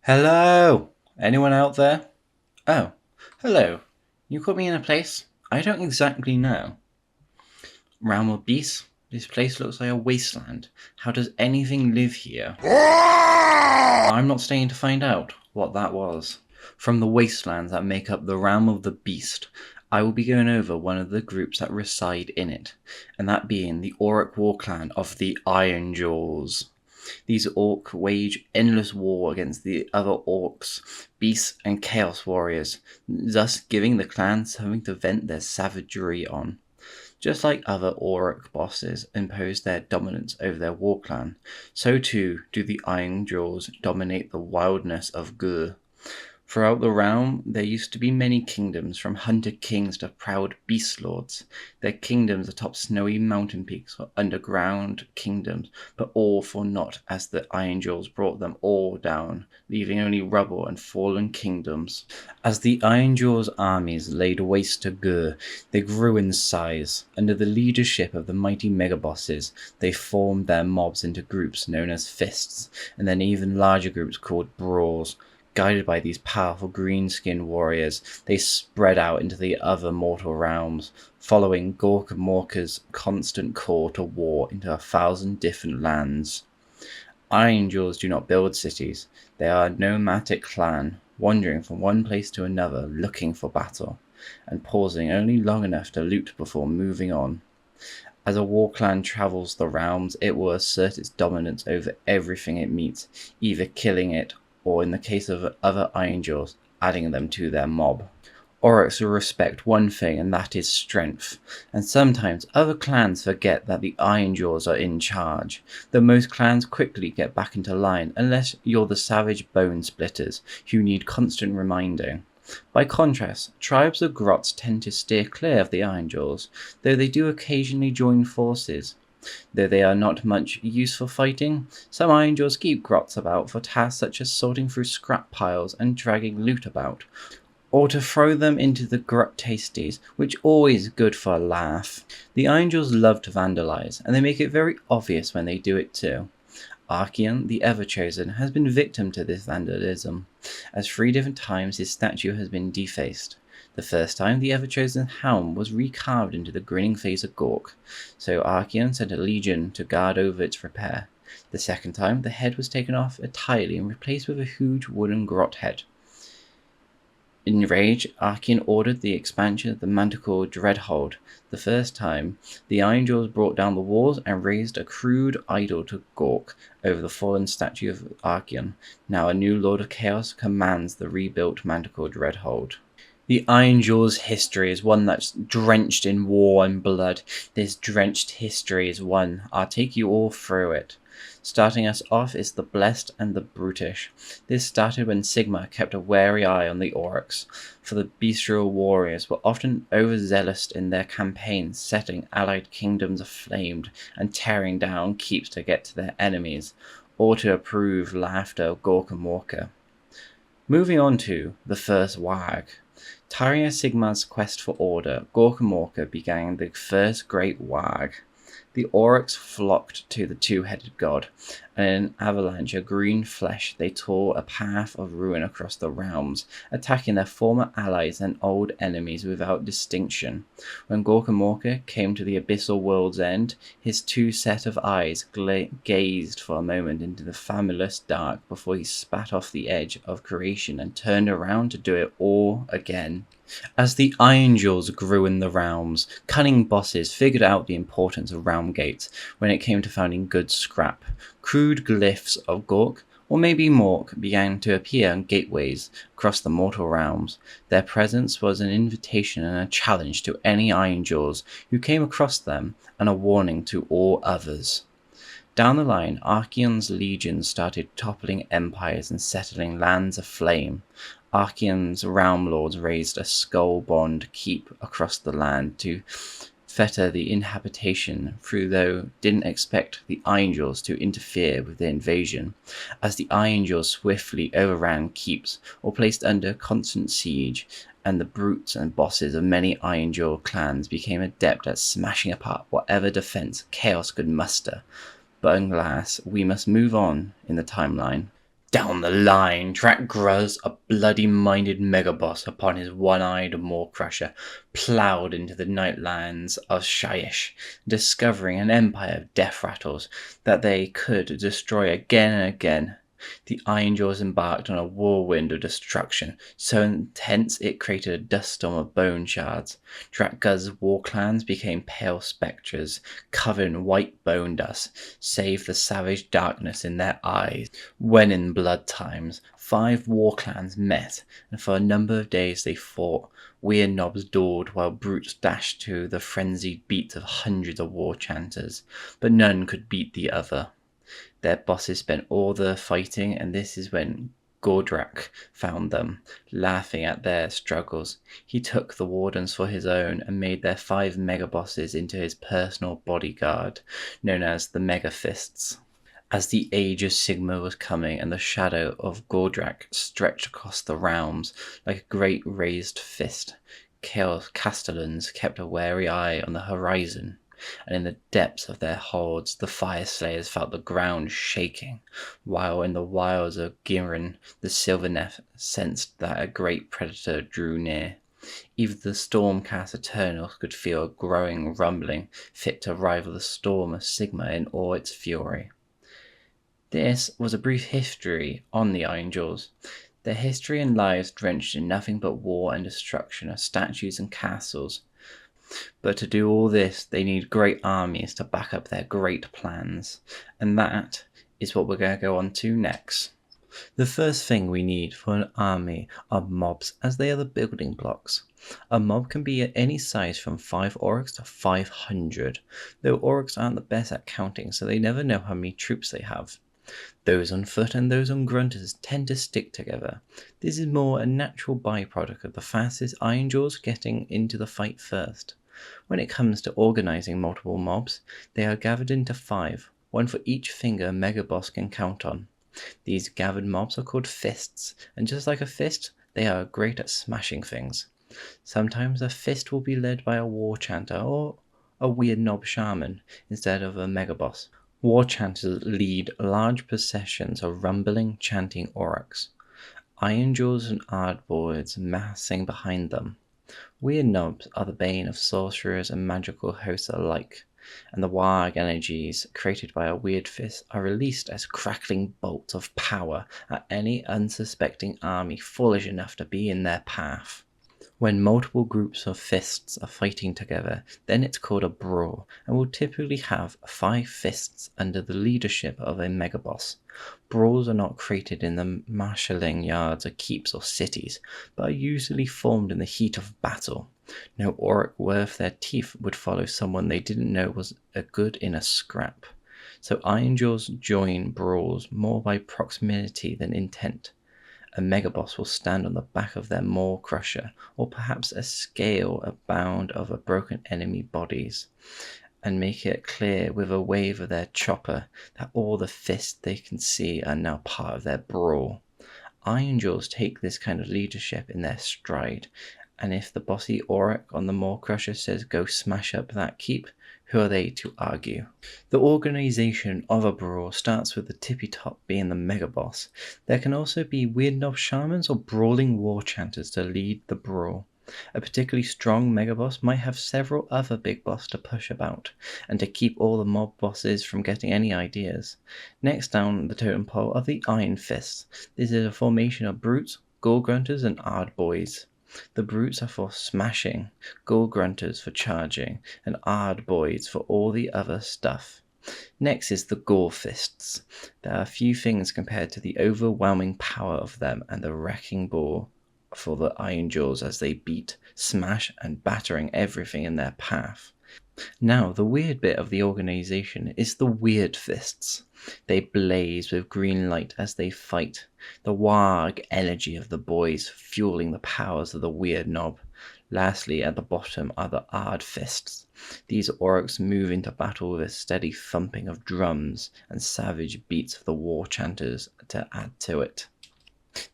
Hello? Anyone out there? Oh, hello. You caught me in a place I don't exactly know. Realm of Beasts? This place looks like a wasteland. How does anything live here? I'm not staying to find out what that was. From the wastelands that make up the Realm of the Beast, I will be going over one of the groups that reside in it, and that being the Auric war clan of the Ironjawz. These orcs wage endless war against the other orcs, beasts, and chaos warriors, thus giving the clan something to vent their savagery on. Just like other Auric bosses impose their dominance over their war clan, so too do the Ironjawz dominate the wildness of Gur. Throughout the realm, there used to be many kingdoms, from hunter kings to proud beast lords. Their kingdoms atop snowy mountain peaks or underground kingdoms, but all for naught as the Ironjawz brought them all down, leaving only rubble and fallen kingdoms. As the Ironjawz armies laid waste to Gur, they grew in size. Under the leadership of the mighty megabosses, they formed their mobs into groups known as fists, and then even larger groups called brawls. Guided by these powerful green-skinned warriors, they spread out into the other mortal realms, following Gork and Morka's constant call to war into 1,000 different lands. Ironjawz do not build cities. They are a nomadic clan, wandering from one place to another looking for battle, and pausing only long enough to loot before moving on. As a war clan travels the realms, it will assert its dominance over everything it meets, either killing it or, in the case of other Ironjawz, adding them to their mob. Oryx will respect one thing, and that is strength, and sometimes other clans forget that the Ironjawz are in charge, though most clans quickly get back into line unless you're the savage bone splitters who need constant reminding. By contrast, tribes of grots tend to steer clear of the Ironjawz, though they do occasionally join forces. Though they are not much use for fighting, some Ironjawz keep grots about for tasks such as sorting through scrap piles and dragging loot about, or to throw them into the grot tasties, which always good for a laugh. The Ironjawz love to vandalize, and they make it very obvious when they do it too. Archeon, the Everchosen, has been victim to this vandalism, as 3 different times his statue has been defaced. The first time, the Everchosen helm was recarved into the grinning face of Gork, so Archeon sent a legion to guard over its repair. The second time, the head was taken off entirely and replaced with a huge wooden grot head. In rage, Archeon ordered the expansion of the Manticore Dreadhold. The first time, the Ironjawz brought down the walls and raised a crude idol to Gork over the fallen statue of Archeon. Now a new Lord of Chaos commands the rebuilt Manticore Dreadhold. The Ironjawz history is one that's drenched in war and blood. This drenched history is one. I'll take you all through it. Starting us off is the Blessed and the Brutish. This started when Sigma kept a wary eye on the Oryx, for the bestial warriors were often overzealous in their campaigns, setting allied kingdoms aflame and tearing down keeps to get to their enemies, or to approve laughter of Gork and Morka. Moving on to the first Wag. Tiring of Sigma's quest for order, Gork and Morka began the first great Wag. The Oryx flocked to the two-headed god, and in an avalanche of green flesh they tore a path of ruin across the realms, attacking their former allies and old enemies without distinction. When Gork and Morka came to the abyssal world's end, his 2 set of eyes gazed for a moment into the famulous dark before he spat off the edge of creation and turned around to do it all again. As the Ironjawz grew in the realms, cunning bosses figured out the importance of realm gates when it came to finding good scrap. Crude glyphs of Gork, or maybe Mork, began to appear on gateways across the mortal realms. Their presence was an invitation and a challenge to any Ironjawz who came across them, and a warning to all others. Down the line, Archeon's legions started toppling empires and settling lands aflame. Archeon's realm lords raised a skull-bond keep across the land to fetter the inhabitation through, though didn't expect the Ironjawz to interfere with the invasion, as the Ironjawz swiftly overran keeps or placed under constant siege, and the brutes and bosses of many Ironjawz clans became adept at smashing apart whatever defense chaos could muster. But alas, we must move on in the timeline. Down the line, tracked Gruz, a bloody-minded megaboss upon his one-eyed Maw Crusher, ploughed into the nightlands of Shyish, discovering an empire of death rattles that they could destroy again and again. The Ironjawz embarked on a whirlwind of destruction, so intense it created a dust storm of bone shards. Drakguz's war clans became pale spectres, covered in white bone dust, save the savage darkness in their eyes. When in blood times, 5 war clans met, and for a number of days they fought. Weird knobs dawdled while brutes dashed to the frenzied beats of hundreds of war chanters, but none could beat the other. Their bosses spent all the fighting, and this is when Gork found them, laughing at their struggles. He took the wardens for his own and made their 5 megabosses into his personal bodyguard, known as the Megafists. As the age of Sigma was coming and the shadow of Gork stretched across the realms like a great raised fist, Chaos Castellans kept a wary eye on the horizon. And in the depths of their hordes, the Fire Slayers felt the ground shaking, while in the wilds of Giran, the Sylvaneth sensed that a great predator drew near. Even the Stormcast Eternals could feel a growing rumbling, fit to rival the storm of Sigma in all its fury. This was a brief history on the Ironjawz. Their history and lives drenched in nothing but war and destruction of statues and castles. But to do all this, they need great armies to back up their great plans. And that is what we're going to go on to next. The first thing we need for an army are mobs, as they are the building blocks. A mob can be at any size from 5 orcs to 500, though orcs aren't the best at counting, so they never know how many troops they have. Those on foot and those on grunters tend to stick together. This is more a natural byproduct of the fastest Ironjawz getting into the fight first. When it comes to organizing multiple mobs, they are gathered into 5, one for each finger a megaboss can count on. These gathered mobs are called fists, and just like a fist, they are great at smashing things. Sometimes a fist will be led by a war chanter or a weird knob shaman instead of a megaboss. War chanters lead large processions of rumbling, chanting orcs. Ironjawz and Ardboards massing behind them. Weird knobs are the bane of sorcerers and magical hosts alike, and the warg energies created by a weird fist are released as crackling bolts of power at any unsuspecting army foolish enough to be in their path. When multiple groups of fists are fighting together, then it's called a brawl, and will typically have 5 fists under the leadership of a megaboss. Brawls are not created in the marshalling yards of keeps or cities, but are usually formed in the heat of battle. No orc worth their teeth would follow someone they didn't know was a good in a scrap. So Ironjawz join brawls more by proximity than intent. A megaboss will stand on the back of their Maw Crusher, or perhaps a scale a bound of a broken enemy bodies, and make it clear with a wave of their chopper that all the fists they can see are now part of their brawl. Ironjawz take this kind of leadership in their stride, and if the bossy Auric on the Maw Crusher says go smash up that keep, who are they to argue? The organization of a brawl starts with the tippy top being the megaboss. There can also be weird knob shamans or brawling war chanters to lead the brawl. A particularly strong megaboss might have several other big boss to push about, and to keep all the mob bosses from getting any ideas. Next down the totem pole are the Iron Fists. This is a formation of brutes, gore grunters, and ardboys. The brutes are for smashing, gore grunters for charging, and ardboys for all the other stuff. Next is the gore fists. There are few things compared to the overwhelming power of them and the wrecking ball for the Ironjawz as they beat, smash, and battering everything in their path. Now, the weird bit of the organization is the weird fists. They blaze with green light as they fight, the warg energy of the boys fueling the powers of the weird knob. Lastly, at the bottom are the Ard Fists. These orcs move into battle with a steady thumping of drums and savage beats of the war chanters to add to it.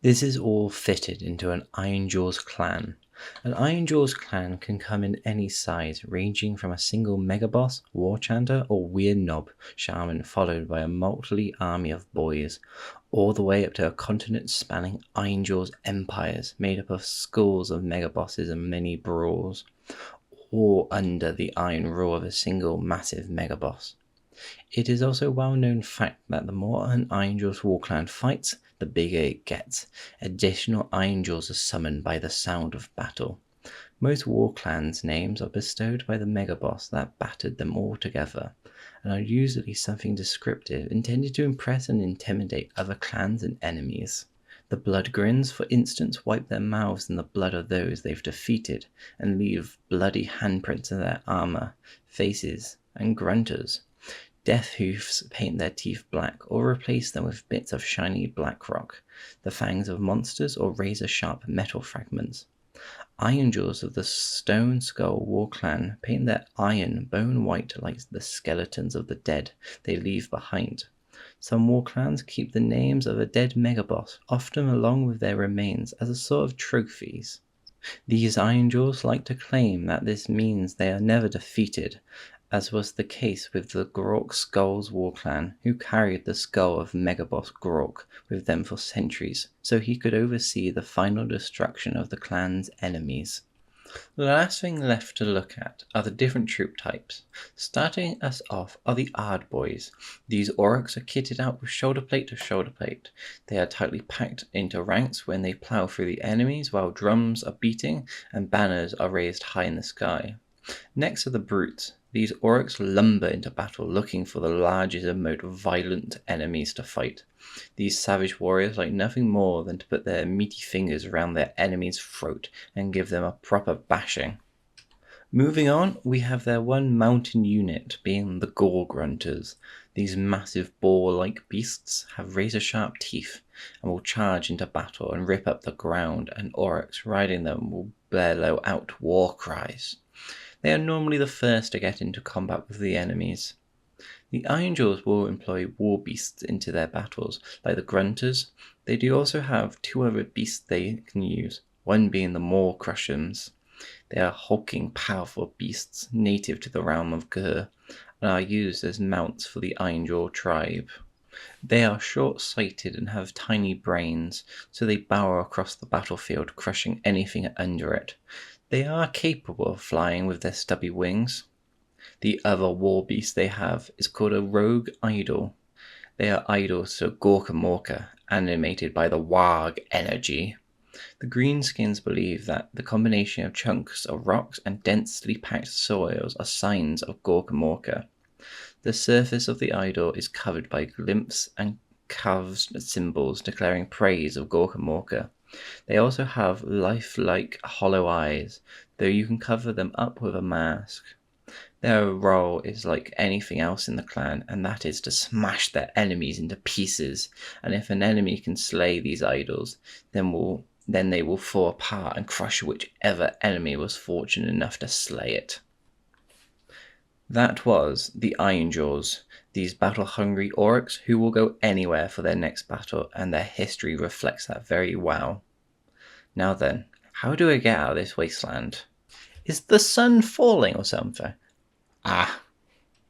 This is all fitted into an Ironjawz clan. An Ironjawz clan can come in any size, ranging from a single megaboss, war chanter, or weird knob shaman followed by a motley army of boys. all the way up to a continent-spanning Ironjawz empires made up of schools of megabosses and many brawls, all under the iron rule of a single massive megaboss. It is also a well-known fact that the more an Ironjawz war clan fights, the bigger it gets. Additional Ironjawz are summoned by the sound of battle. Most war clans' names are bestowed by the megaboss that battered them all together, and are usually something descriptive intended to impress and intimidate other clans and enemies. The Bloodgrins, for instance, wipe their mouths in the blood of those they've defeated and leave bloody handprints in their armor, faces, and grunters. Deathhoofs paint their teeth black or replace them with bits of shiny black rock, the fangs of monsters or razor-sharp metal fragments. Ironjawz of the Stone Skull War Clan paint their iron bone white like the skeletons of the dead they leave behind. Some war clans keep the names of a dead megaboss, often along with their remains, as a sort of trophies. These Ironjawz like to claim that this means they are never defeated, as was the case with the Gork Skulls war clan, who carried the skull of megaboss Gork with them for centuries, so he could oversee the final destruction of the clan's enemies. The last thing left to look at are the different troop types. Starting us off are the Ardboys. These Aurochs are kitted out with shoulder plate to shoulder plate. They are tightly packed into ranks when they plow through the enemies while drums are beating and banners are raised high in the sky. Next are the Brutes. These Aurochs lumber into battle looking for the largest and most violent enemies to fight. These savage warriors like nothing more than to put their meaty fingers around their enemy's throat and give them a proper bashing. Moving on, we have their one mountain unit, being the Gore-Grunters. These massive boar-like beasts have razor-sharp teeth and will charge into battle and rip up the ground, and Aurochs riding them will bellow out war cries. They are normally the first to get into combat with the enemies. The Ironjawz will employ war beasts into their battles, like the Grunters. They do also have two other beasts they can use, one being the Maw Crushers. They are hulking, powerful beasts native to the realm of Gur, and are used as mounts for the Ironjawz tribe. They are short-sighted and have tiny brains, so they bower across the battlefield, crushing anything under it. They are capable of flying with their stubby wings. The other war beast they have is called a rogue idol. They are idols to Gorkamorka, animated by the Warg energy. The Greenskins believe that the combination of chunks of rocks and densely packed soils are signs of Gorkamorka. The surface of the idol is covered by glyphs and carved symbols declaring praise of Gorkamorka. They also have lifelike hollow eyes, though you can cover them up with a mask. Their role is like anything else in the clan, and that is to smash their enemies into pieces, and if an enemy can slay these idols, then they will fall apart and crush whichever enemy was fortunate enough to slay it. That was the Ironjawz, these battle-hungry Aurochs who will go anywhere for their next battle, and their history reflects that very well. Now then, how do I get out of this wasteland? Is the sun falling or something? Ah,